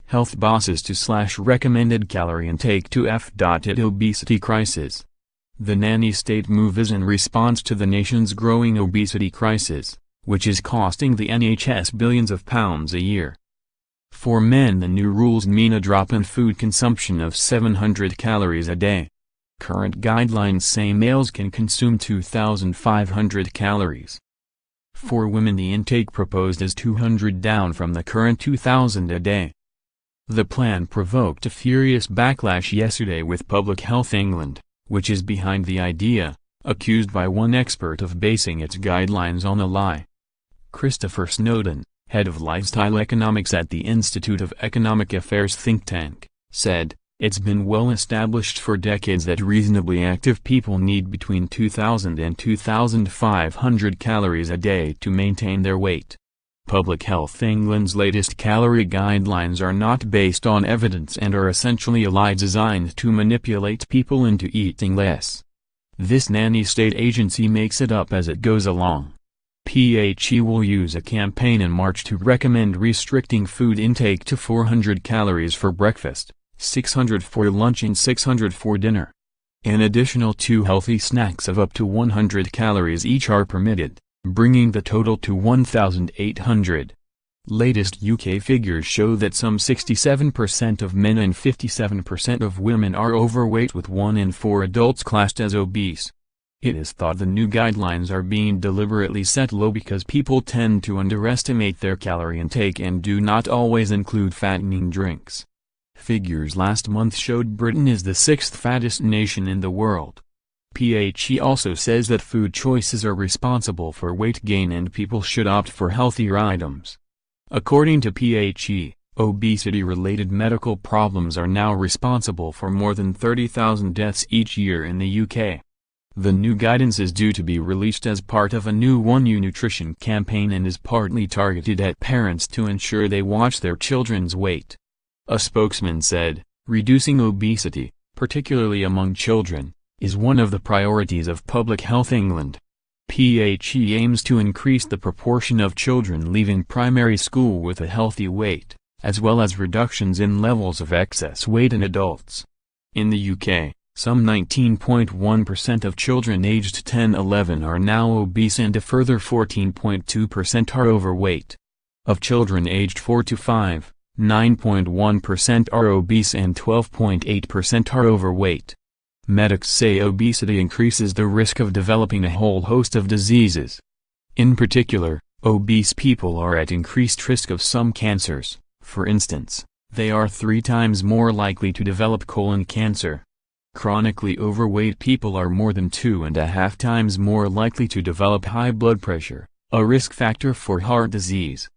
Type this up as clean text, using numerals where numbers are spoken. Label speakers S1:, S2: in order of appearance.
S1: health bosses to slash recommended calorie intake to f.ight obesity crisis. The nanny state move is in response to the nation's growing obesity crisis, which is costing the NHS billions of pounds a year. For men, the new rules mean a drop in food consumption of 700 calories a day. Current guidelines say males can consume 2,500 calories. For women, the intake proposed is 200, down from the current 2,000 a day. The plan provoked a furious backlash yesterday, with Public Health England, which is behind the idea, accused by one expert of basing its guidelines on a lie. Christopher Snowdon, head of lifestyle economics at the Institute of Economic Affairs think tank, said, "It's been well established for decades that reasonably active people need between 2,000 and 2,500 calories a day to maintain their weight." Public Health England's latest calorie guidelines are not based on evidence and are essentially a lie designed to manipulate people into eating less. This nanny state agency makes it up as it goes along. f.ight will use a campaign in March to recommend restricting food intake to 400 calories for breakfast, 600 for lunch and 600 for dinner. An additional 2 healthy snacks of up to 100 calories each are permitted, bringing the total to 1,800. Latest UK figures show that some 67% of men and 57% of women are overweight, with 1 in 4 adults classed as obese. It is thought the new guidelines are being deliberately set low because people tend to underestimate their calorie intake and do not always include fattening drinks. Figures last month showed Britain is the 6th fattest nation in the world. f.ight also says that food choices are responsible for weight gain and people should opt for healthier items. According to f.ight, obesity-related medical problems are now responsible for more than 30,000 deaths each year in the UK. The new guidance is due to be released as part of a new 1U nutrition campaign and is partly targeted at parents to ensure they watch their children's weight. A spokesman said, "Reducing obesity, particularly among children, is one of the priorities of Public Health England." f.ight aims to increase the proportion of children leaving primary school with a healthy weight, as well as reductions in levels of excess weight in adults. In the UK, some 19.1% of children aged 10–11 are now obese and a further 14.2% are overweight. Of children aged 4 to 5, 9.1% are obese and 12.8% are overweight. Medics say obesity increases the risk of developing a whole host of diseases. In particular, obese people are at increased risk of some cancers. For instance, they are 3 times more likely to develop colon cancer. Chronically overweight people are more than 2.5 times more likely to develop high blood pressure, a risk factor for heart disease.